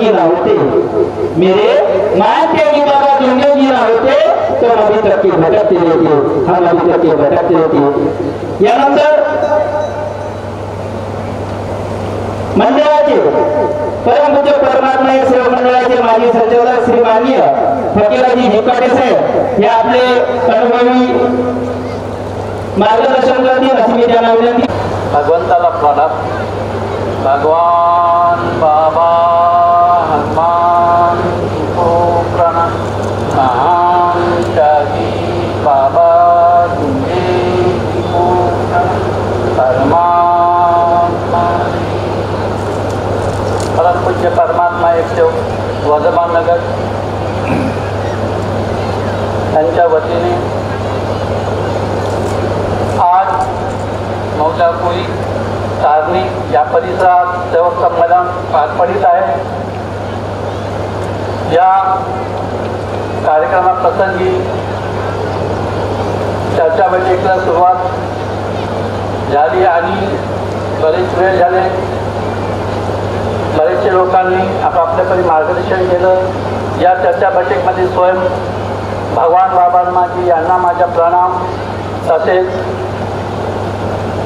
जी ना होते, मेरे मान त्यागी बाबा जुमले जी ना होते तो हम अभी तक के भटकते रहते, हम अभी तक के भटकते रहते। यानंतर मंडळाचे परमपूज्य परमात्मा या सेवा मंडळाचे माजी संचालक श्री माननीय फकीराजी झिकाटे साहेब हे आपले अनुभवी मार्गदर्शन करतील अशी मी त्यांना विनंती। भगवंताला प्रणाम। भगवान बाबा हनुमान को प्रणाम। महान त्यागी बाबा तुझे को परमात्मा परमपूज्य परमात्मा एक देव वर्धमान नगर यांच्या वतीने आज मौलापुरी सारणी या परिसरात सेवक संमेलन पार पडित आहे। या कार्यक्रमाप्रसंगी चर्चा बैठकीला सुरुवात झाली आणि बरेच वेळ झाले, बरेचसे लोकांनी आपापल्या परी मार्गदर्शन केलं। या चर्चा बैठकीमध्ये स्वयं भगवान बाबांजी यांना माझा प्रणाम, तसेच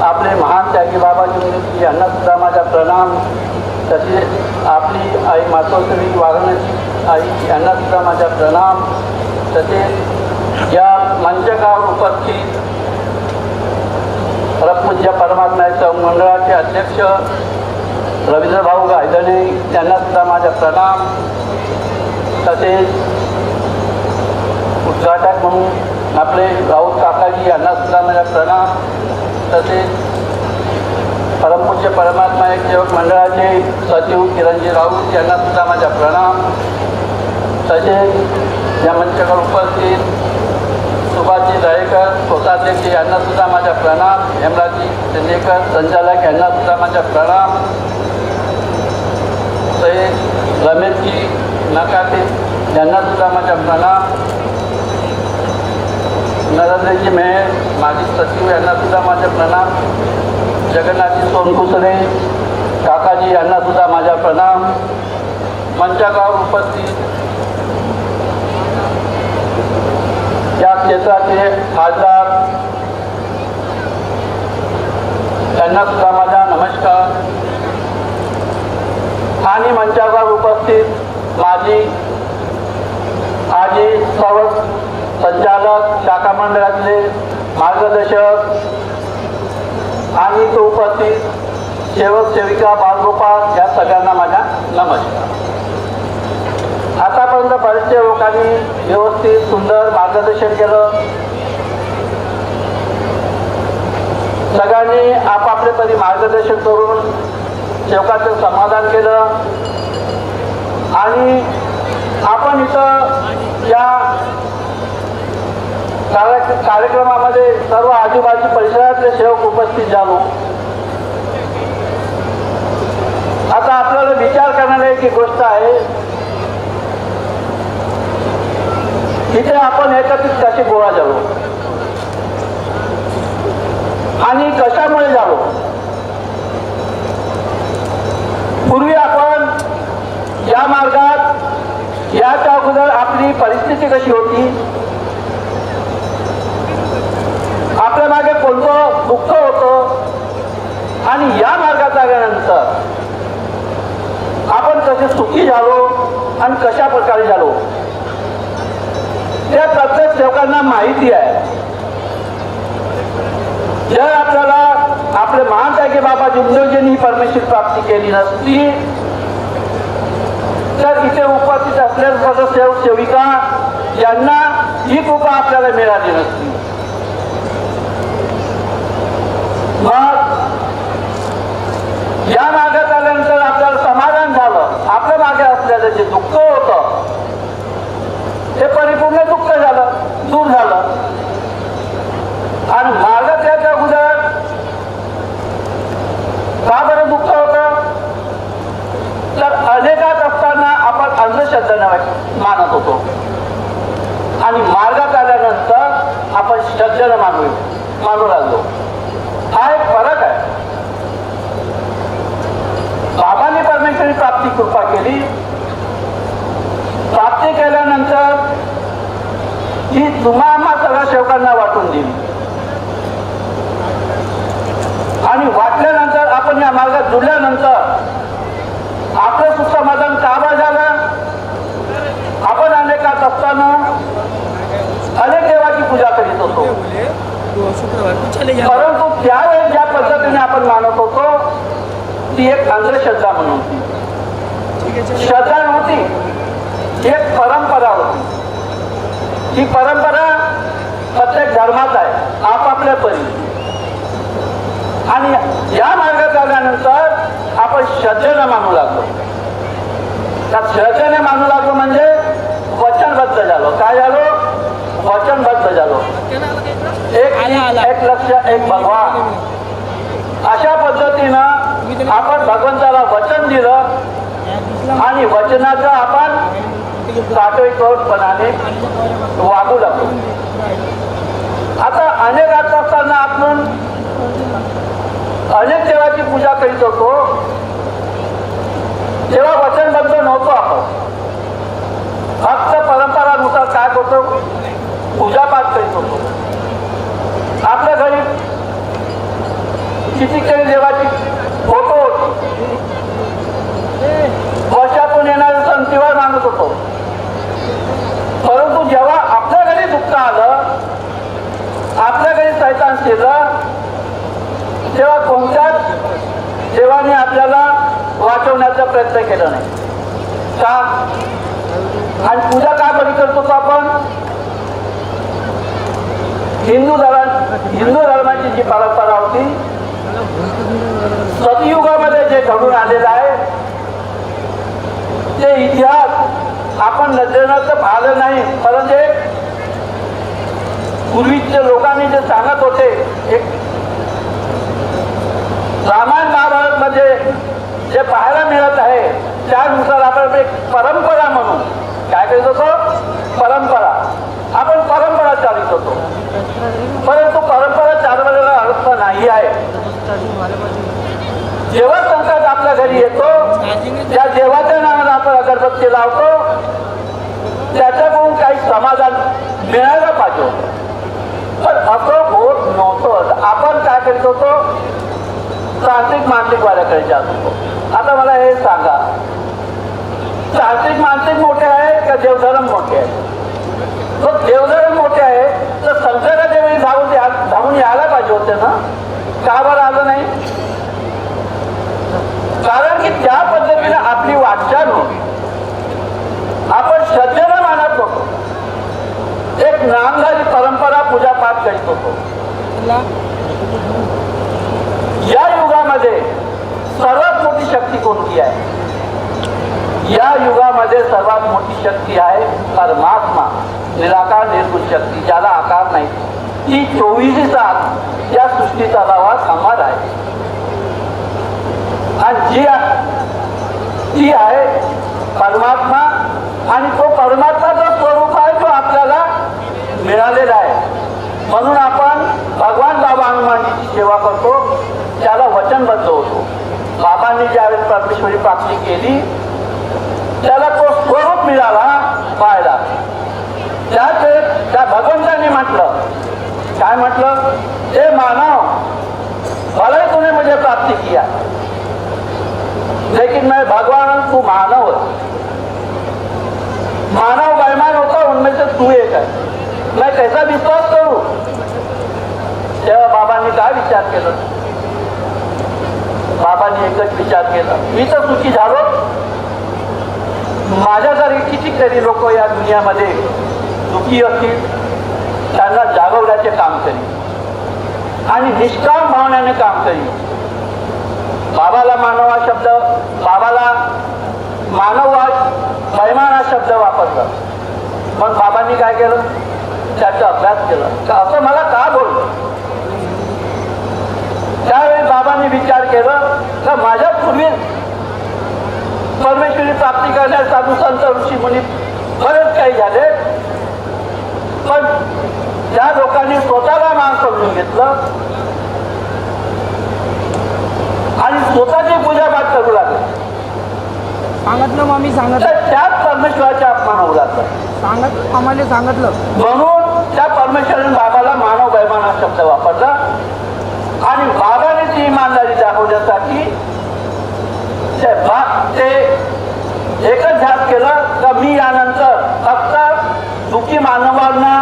आपले महान त्यागी बाबा जुमले यांना सुद्धा माझा प्रणाम, तसेच आपली आई मातोश्री वाघनाची आई यांना सुद्धा माझा प्रणाम, तसेच या मंचकावर उपस्थित परमपूज्य परमात्म्याच्या मंडळाचे अध्यक्ष रवींद्र भाऊ गायधने यांना सुद्धा माझा प्रणाम, तसेच उद्घाटक म्हणून आपले राऊत काकाजी यांना सुद्धा माझा प्रणाम, तसेच परमपूज्य परमात्मा एक सेवक मंडळाचे सचिव किरणजी राऊत यांना सुद्धा माझा प्रणाम, तसेच या मंचावर उपस्थित सुभाषजी दहेकर कोषाध्यक्ष यांना सुद्धा माझा प्रणाम, हेमराजी चंदेकर संचालक यांना सुद्धा माझा प्रणाम, तसेच रमेशजी नकाते यांना सुद्धा माझा प्रणाम, नरेंद्रजी मेहर माजी सचिव यांना सुद्धा माझा प्रणाम, जगन्नाथजी सोनकुसरे काकाजी यांना सुद्धा माझा प्रणाम। मंचावर उपस्थित या क्षेत्राचे खासदार यांना सुद्धा माझा नमस्कार आणि मंचावर उपस्थित माझी आजी सर्व संचालक शाखा मंडळातले मार्गदर्शक आणि तो उपस्थित सेवक सेविका बालगोपाल या सगळ्यांना माझा नमस्कार। आतापर्यंत बरेचशा लोकांनी व्यवस्थित सुंदर मार्गदर्शन केलं, सगळ्यांनी आपापले परी मार्गदर्शन करून सेवकाचं समाधान केलं आणि आपण इथं या कार्यक्रमामध्ये सर्व आजूबाजू परिसरातले सेवक उपस्थित झालो। आता आपल्याला विचार करण्याची एक गोष्ट आहे, इथे आपण एकत्रित कसे गोळा झालो आणि कशामुळे झालो। पूर्वी आपण या मार्गात याच्या अगोदर आपली परिस्थिती कशी होती, आपल्या मागे कोणतं दुःख होतं आणि या मार्गात आल्यानंतर आपण कसे सुखी झालो आणि कशा प्रकारे झालो त्या प्रत्येक सेवकांना माहिती आहे। जर आपल्याला आपले महान त्यागी बाबा जुमलेजींनी परमेश्वर प्राप्ती केली नसती तर इथे उपस्थित असलेले सर्व सेवक सेविका यांना ही कृपा आपल्याला मिळाली नसती। मग या मार्गात आल्यानंतर आपल्याला समाधान झालं, आपल्या मागे असलेलं जे दुःख होतं ते परिपूर्ण दुःख झालं, दूर झालं आणि मार्गात याच्या अगोदर का बरं दुःख होतं तर अनेकात असताना आपण अंधश्रद्धेने मानत होतो आणि मार्गात आल्यानंतर आपण श्रद्धेने मानू लागलो। हा एक फरक आहे। बाबांनी परमेश्वरी प्राप्ती कृपा केली प्राप्ती केल्यानंतर ही तुम्हा आम्हा सगळ्या सेवकांना वाटून दिली आणि वाटल्यानंतर आपण या मार्गात जुळल्यानंतर आपलं सुसमाधान काबा झालं. आपण अनेकात असताना अनेक देवाची पूजा करीत होतो, परंतु त्यावेळेस ज्या पद्धतीने आपण मानत होतो ती एक अंधश्रद्धा म्हणून होती. श्रद्धा नव्हती, ही एक परंपरा होती. ही परंपरा प्रत्येक धर्मात आहे आपापल्या परी. आणि या मार्गात आल्यानंतर आपण श्रद्धेनं मानू लागलो. त्या श्रद्धेने मानू लागलो म्हणजे वचनबद्ध झालो. काय झालो? वचनबद्ध झालो. एक लक्ष एक भगवान, अशा पद्धतीनं आपण भगवंताला वचन दिलं आणि वचनाचं आपण काटेकोरपणाने वागू लागलो. आता अनेक असताना आपण अनेक देवाची पूजा करीत होतो, तेव्हा वचनबद्ध नव्हतो. आपण फक्त परंपरानुसार काय करतो, पूजापाठ करीत होतो. आपल्या घरी कितीतरी देवाची फोटो होती, वर्षातून येणारे सण तेव्हा मानत होतो. परंतु जेव्हा आपल्या घरी दुःख आलं, आपल्या घरी सैतान शिरलं, तेव्हा कोणत्याच देवाने आपल्याला वाचवण्याचा प्रयत्न केला नाही. का? आणि पूजा का बरी करतो आपण? हिंदू धर्माची जी परंपरा होती, सतयुगामध्ये जे घडून आलेलं आहे ते इतिहास आपण नजरेनं तर पाहिलं नाही, परंतु पूर्वीच्या लोकांनी जे सांगत होते, एक रामायण महाभारत मध्ये जे पाहायला मिळत आहे त्यानुसार आपण एक परंपरा म्हणून काय करीत होतो, परंपरा. आपण परंपरा चालित होतो, परंतु परंपरा चालवलेला अर्थ नाही आहे. जेव्हा संकट आपल्या घरी येतो, त्या देवाच्या नावाने आपण अगरबत्ती लावतो, त्याच्याकडून काही समाधान मिळायला पाहिजे होतं, पण असं होत नव्हतं. आपण काय करीत होतो, तांत्रिक मानसिक वाड्याकडे जात होतो. आता मला हे सांगा, तांत्रिक मानसिक मोठे आहे का देवधर्म मोठे आहे? तो देवधर्म मोठे आहे तर संकटाच्या वेळी धावून यायला पाहिजे होते ना, का बरं आलं नाही? कारण की त्या पद्धतीने आपली वाटचाल होती. आपण श्रद्धेनं मानत होतो, एक नामधारी परंपरा पूजापाठ करीत होतो. या युगामध्ये सर्वात मोठी शक्ती कोणती आहे? या युगामध्ये सर्वात मोठी शक्ती आहे परमात्मा, निराकार निर्गुण शक्ती, ज्याला आकार नाही. ती 24 तास या सृष्टी चालावात अमर आहे आणि ती आहे परमात्मा. आणि तो परमात्माचा स्वरूप आहे, तो आपल्याला मिळालेला आहे. म्हणून आपण भगवान बाबा हनुमानजीची सेवा करतो, त्याला वचनबद्ध होतो. बाबांनी ज्यावेळेस परमेश्वरी प्राप्ती केली, त्याला तो स्वरूप मिळाला पाहायला. त्याच वेळेस त्या भगवंतांनी म्हटलं, काय म्हटलं, हे मानव, भले तूने मुझे प्राप्ति किया, लेकिन मैं भगवान, तू मानव है. मानव बेईमान होता, उनमें से तू एक है. मैं कैसा विश्वास करूं? तेव्हा बाबांनी काय विचार केला? बाबांनी एकच विचार केला, मी तर सुखी झालो, माझ्यासारखे कितीतरी लोक या दुनियामध्ये दुःखी असतील, त्यांना जागवण्याचे काम करी आणि निष्काम भावनेने काम करी. बाबाला मानव हा शब्द, बाबाला मानव हा बेईमान हा शब्द वापरला. मग बाबांनी काय केलं, त्याचा अभ्यास केला. असं मला का बोललं? त्यावेळी बाबांनी विचार केला का माझ्या पूर्वी परमेश्वरी प्राप्ती करण्यास साधू संत ऋषी मुनी बरेच काही झाले, पण त्या लोकांनी स्वतःला मान समजून घेतलं आणि स्वतःची पूजापाठ करू लागले. सांगितलं मग मी सांगितलं, त्याच परमेश्वराच्या अपमान होऊ जातं. आम्हाला सांगितलं म्हणून त्या परमेश्वरी बाबाला मानव बैमान हा शब्द वापरला आणि बाबाने ती इमानदारी दाखवण्यासाठी ते एकच ध्यास केलं का मी यानंतर फक्त दुःखी मानवांना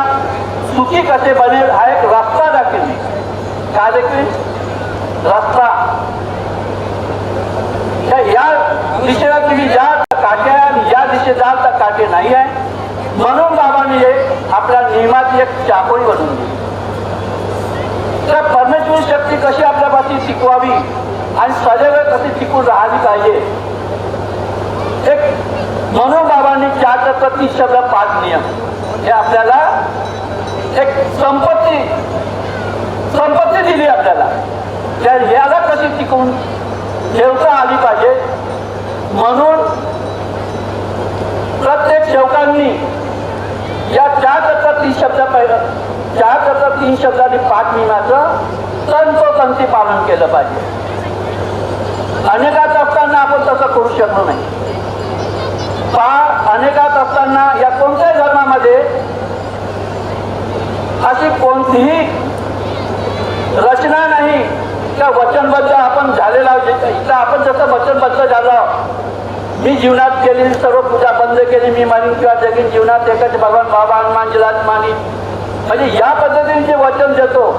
सुखी कसे बनेल हा एक रस्ता दाखवेल. मी काय देखील रस्ता या दिशेला तुम्ही जा काटे आणि या दिशेत जाल तर काटे नाही आहे. म्हणून बाबांनी आपल्या नियमाची एक चाकोळी बनवून दिली. तर परमेश्वरी शक्ती कशी आपल्यापाशी टिकवावी आणि सदैव कशी टिकून राहिली पाहिजे एक म्हणून बाबांनी 4:30 शब्द 5 नियम हे आपल्याला एक संपत्ती दिली आपल्याला. तर ह्याला कशी टिकून ठेवता आली पाहिजे म्हणून प्रत्येक सेवकांनी या 4:30 शब्द 4:3 शब्दांनी 5 नियमाचं तंतोतंती पालन केलं पाहिजे. अनेकात असताना आपण तसं करू शकलो नाही. अनेकात असताना या कोणत्याही धर्मामध्ये अशी कोणतीही रचना नाही का वचनबद्ध आपण झालेला. इथं आपण जसं वचनबद्ध झालं मी जीवनात केलेली सर्व पूजा बंद केली मी मानीन किंवा जगीन जीवनात एकच भगवान बाबा हनुमान जिलात मानीन म्हणजे या पद्धतीने जे वचन देतो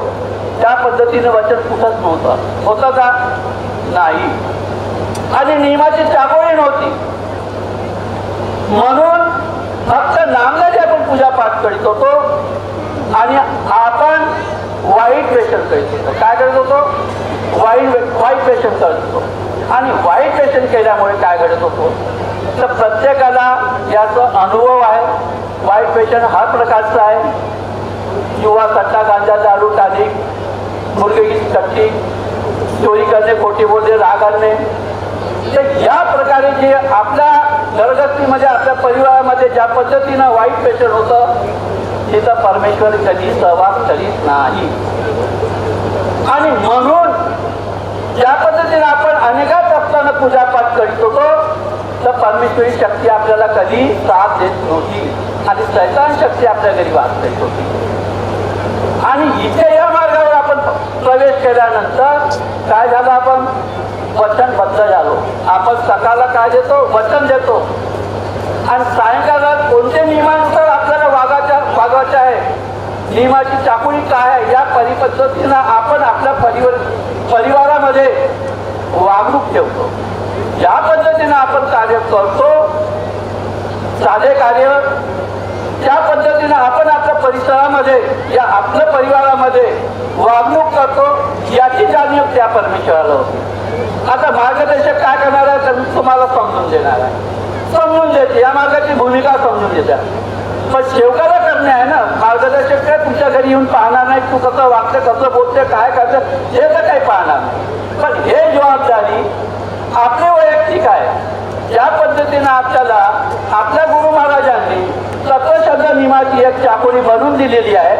त्या पद्धतीने वचन कुठंच नव्हतं. होतं का नाही. आणि नियमाची चाकोळी नव्हती. म्हणून फक्त नामदारी आपण पूजा पाठ करीत होतो आणि आपण वाईट व्यसन करीत होतो. काय करत होतो वाईट व्यसन करत होतो. आणि वाईट व्यसन केल्यामुळे काय घडत होतो तर प्रत्येकाला याचा अनुभव आहे. वाईट व्यसन हर प्रकारचं आहे. किंवा सट्टा गांजा दारू टालिक मुलगी कट्टी चोरी करणे खोटी बोलणे राग आणणे तर या प्रकारे जे आपल्या घरगस्तीमध्ये आपल्या परिवारामध्ये ज्या पद्धतीनं वाईट व्यसन होतं तिथं परमेश्वर कधी सहवास करीत नाही. आणि म्हणून ज्या पद्धतीने आपण अनेकात असताना पूजापाठ करीत होतो तर परमेश्वरी शक्ती आपल्याला कधी साथ देत नव्हती आणि शैतान शक्ती आपल्या घरी वास करीत होती. आणि इथे या मार्गावर आपण प्रवेश केल्यानंतर काय झालं आपण वचनबद्ध झालो. आपण सकाळला काय देतो वचन देतो आणि सायंकाळला कोणत्या नियमानुसार आपल्याला वागायचं आहे नियमाची चाकोळी काय आहे या परिपद्धतीनं आपण आपल्या परिवारामध्ये वागणूक ठेवतो. ज्या पद्धतीनं आपण कार्य करतो साधे कार्य त्या पद्धतीनं आपण आपल्या परिसरामध्ये या आपल्या परिवारामध्ये वागणूक करतो याची जाणीव त्या परमेश्वराला होती. आता मार्गदर्शक काय करणार आहे तर मी तुम्हाला समजून देणार आहे. समजून देते या मार्गाची भूमिका समजून देत्या. पण सेवकाला करणे आहे ना. मार्गदर्शक काय तुमच्या घरी येऊन पाहणार नाही तू कसं वागते कसं बोलते काय करते हे तर काही पाहणार नाही. पण हे जबाबदारी आपली वैयक्तिक आहे. ज्या पद्धतीनं आपल्याला आपल्या गुरु महाराजांनी तत्वशब्द नियमाची एक चाकोरी बनवून दिलेली आहे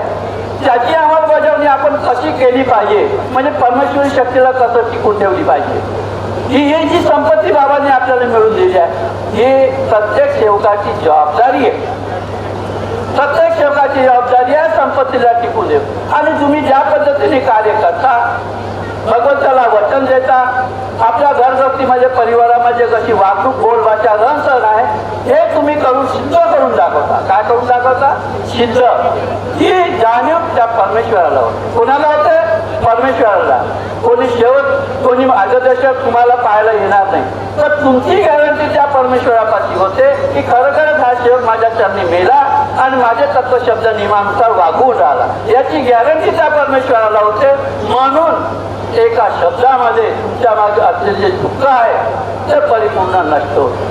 त्याची अंमलबजावणी आपण कशी केली पाहिजे म्हणजे परमेश्वरी शक्तीला कसं टिकून ठेवली पाहिजे ही जी संपत्ती बाबांनी आपल्याला मिळवून दिली आहे ही प्रत्येक सेवकाची जबाबदारी आहे. प्रत्येक सेवकाची जबाबदारी आहे संपत्तीला टिकून देऊ. आणि तुम्ही ज्या पद्धतीने कार्य करता भगवंताला वचन देता आपल्या घरगस्तीमध्ये परिवारामध्ये कशी वागणूक बोल भाषा रहनसहन आहे हे तुम्ही करून सिद्ध करून दाखवता. काय करून दाखवता सिद्ध. ही जाणीव त्या परमेश्वराला होते. कोणाला होते परमेश्वराला. कोणी शेवट कोणी मार्गदर्शक तुम्हाला पाहायला येणार नाही तर तुमची गॅरंटी त्या परमेश्वरापाशी होते की खरोखरच हा सेवक माझ्या चरणी मेला आणि माझे तत्वशब्द नियमानुसार वागवून राहिला याची गॅरंटी त्या परमेश्वराला होते. म्हणून एका शब्दामध्ये तुमच्या मागे असलेले जे दुःख आहे ते परिपूर्ण नष्ट होते.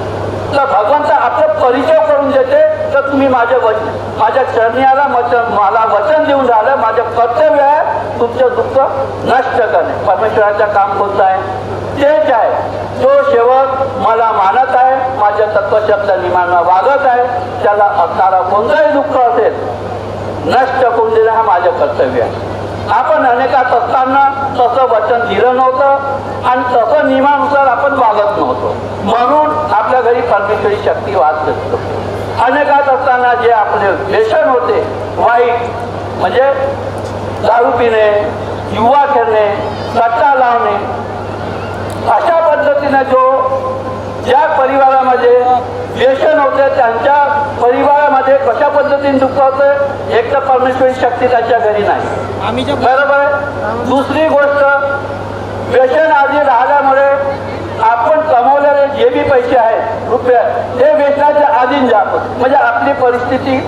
तर भगवंत आपलं परिचय करून देते तर तुम्ही माझ्या चरणी आला मला वचन देऊन राहिलं माझं कर्तव्य आहे तुमचं दुःख नष्ट करणे. परमेश्वराचं काम कोणतं आहे तेच आहे. जो सेवक मला मानत आहे माझ्या तत्वशब्द नियमांना वागत आहे त्याला असणारा कोणतंही दुःख असेल नष्ट करून देणं हा माझं कर्तव्य आहे. आपण अनेकात असताना तसं वचन दिलं नव्हतं आणि तसं नियमानुसार आपण वागत नव्हतो म्हणून आपल्या घरी परमेश्वरी शक्ती वास करतो. अनेकात असताना जे आपले व्यसन होते वाईट, म्हणजे दारू पिणे, युवा खेळणे, सट्टा लावणे, अशा पद्धतीने ज्या परिवारामध्ये व्यसन होते त्यांच्या परिवारामध्ये कशा पद्धतीने दुःख होतं, एक तर परमेश्वरी शक्ती त्याच्या घरी नाही, बरोबर आहे. दुसरी गोष्ट, व्यसन आधी राहिल्यामुळे आपण कमवलेले जे बी पैसे आहेत रुपये ते व्यसनाच्या अधीन जात होते, म्हणजे आपली परिस्थिती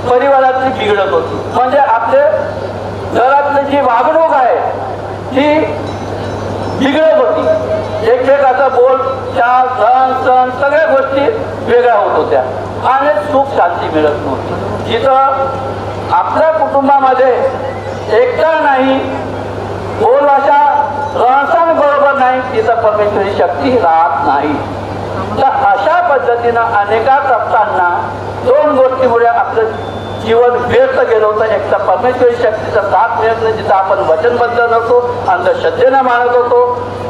परिवारातली बिघडत होती, म्हणजे आपले घरातली जी वागणूक आहे ती बिघडत होती. एकमेकाचा बोल चाल सण सण सगळ्या गोष्टी वेगळ्या होत होत्या आणि सुख शांती मिळत नव्हती. जिथं आपल्या कुटुंबामध्ये एकता नाही, बोलभाषा रहसान बरोबर नाही, तिथं परमेश्वरी शक्ती राहत नाही. तर अशा पद्धतीनं अनेकात असताना दोन गोष्टीमुळे आपलं जीवन व्यर्थ गेलं होतं. एक तर परमेश्वरी शक्तीचा साथ मिळत नाही, जिथं आपण वचनबद्ध नव्हतो, अंधश्रद्धेनं मानत होतो,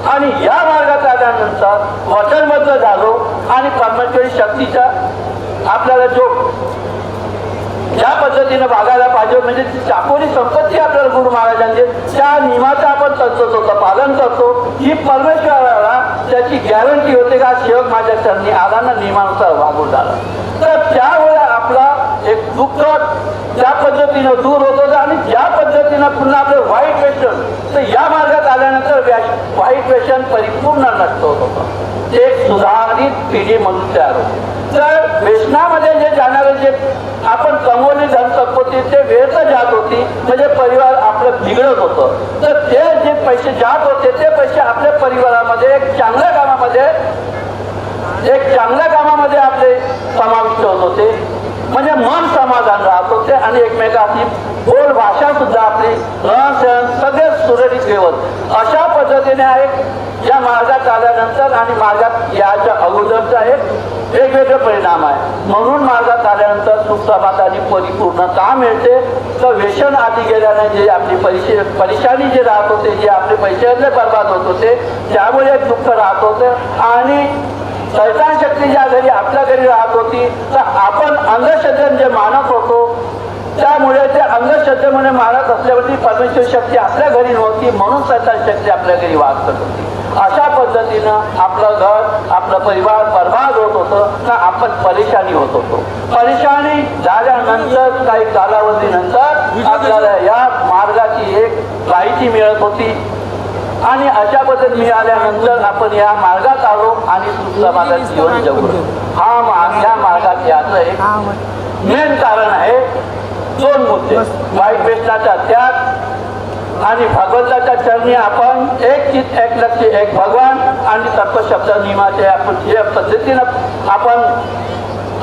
आणि या मार्गात आल्यानंतर वचनबद्ध झालो आणि परमेश्वरी शक्तीच्या आपल्याला ज्या पद्धतीनं वागायला पाहिजे, म्हणजे ती चाकोरी संपत्ती आपल्याला गुरु महाराजांनी त्या नियमाचं आपण तत्वत होतं पालन करतो, ही परमेश्वराला त्याची गॅरंटी होते का सेवक माझ्या चरणी आला ना नियमानुसार वागून झाला, तर त्यावेळेला आपला एक दुःख त्या पद्धतीनं दूर होत होतं. आणि ज्या पद्धतीनं पुन्हा आपलं वाईट व्यसन, तर या मार्गात आल्यानंतर वाईट व्यसन परिपूर्ण नष्ट होत होतं, ते एक सुधारित पिढी म्हणून तयार होते. तर व्यसनामध्ये जे जाणारे जे आपण कमवली धनसंपत्ती ते व्यर्थ जात होती, म्हणजे परिवार आपलं बिघडत होतं, तर ते जे पैसे जात होते ते पैसे आपल्या परिवारामध्ये एक चांगल्या कामामध्ये आपले समाविष्ट होत होते, म्हणजे मन समाधान राहत होते आणि एकमेकाची बोल भाषा सुद्धा आपली रहन सगळे सुरळीत ठेवत. अशा पद्धतीने या मार्गात आल्यानंतर आणि मार्गात याच्या अगोदरचा एक वेगवेगळे परिणाम आहे. म्हणून मार्गात आल्यानंतर सुख समाधानी परिपूर्णता मिळते. तर व्यसन आधी गेल्याने जे आपली परेशानी जे राहत होते, जे आपले पैसे बर्बाद होत होते, त्यामुळे एक दुःख राहत होतं आणि शैतान शक्ती ज्या घरी आपल्या घरी राहत होती, तर आपण अंधश्रद्धेने जे मानत होतो, त्यामुळे ते अंधश्रद्धेमुळे मानत असल्यावरती परमेश्वर शक्ती आपल्या घरी नव्हती, म्हणून शैतान शक्ती आपल्या घरी वास करत होती. अशा पद्धतीनं आपलं घर आपलं परिवार बर्बाद होत होतं, तर आपण परेशानी होत होतो. परेशानी झाल्यानंतर काही कालावधीनंतर आपल्याला या मार्गाची एक माहिती मिळत होती आणि अशा पद्धतीने मिळाल्यानंतर आपण या मार्गात आलो आणि सुख समाधान जीवन जगलो. या मार्गात याचं एक मेन कारण आहे दोन मुद्दे, वाईट व्यसनाचा त्याग आणि भगवंताच्या चरणी आपण एक चित्त एक लक्ष एक भगवान आणि तत्वशब्द नियमाचे आपण जे पद्धतीनं आपण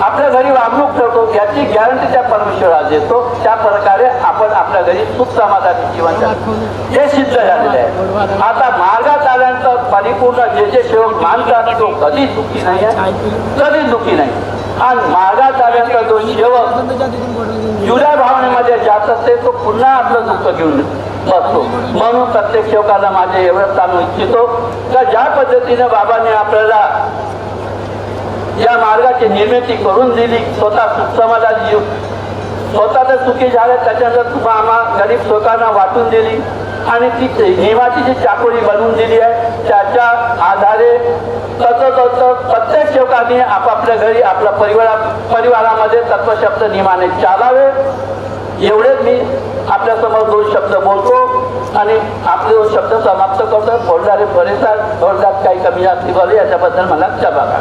आपल्या घरी वागणूक ठेवतो याची गॅरंटी त्या परमेश्वराला देतो. त्या प्रकारे आपण आपल्या घरी सुख समाधानी जीवन जगतो, हे सिद्ध झालेले आहे. आता मार्गात आल्यानंतर परिपूर्ण जे सेवक मानतात तो कधी दुःखी नाही आहे, कधी दुःखी नाही. आणि मार्गात आल्यानंतर जो सेवक जुड्या भावनेमध्ये जात असते तो पुन्हा आपलं दुःख घेऊन बसतो. म्हणून प्रत्येक सेवकाला माझे एवढं सांगू इच्छितो का ज्या पद्धतीने बाबांनी आपल्याला या मार्गाची निर्मिती करून दिली, स्वतः सुख समाधान स्वतः तर सुखी झाले, त्याच्यानंतर तुम्हा आम्हा गरीब लोकांना वाटून दिली आणि ती नियमाची जी चाकोरी बनवून दिली आहे त्याच्या आधारे प्रत्येक सेवकांनी आपापल्या घरी आपल्या परिवारामध्ये तत्वशब्द नियमाने चालावे. एवढेच मी आपल्यासमोर दोन शब्द बोलतो आणि आपले दोन शब्द समाप्त करतो. बोलणारे बरेच काही कमी जास्ती बोलले याच्याबद्दल मला क्षमा करा.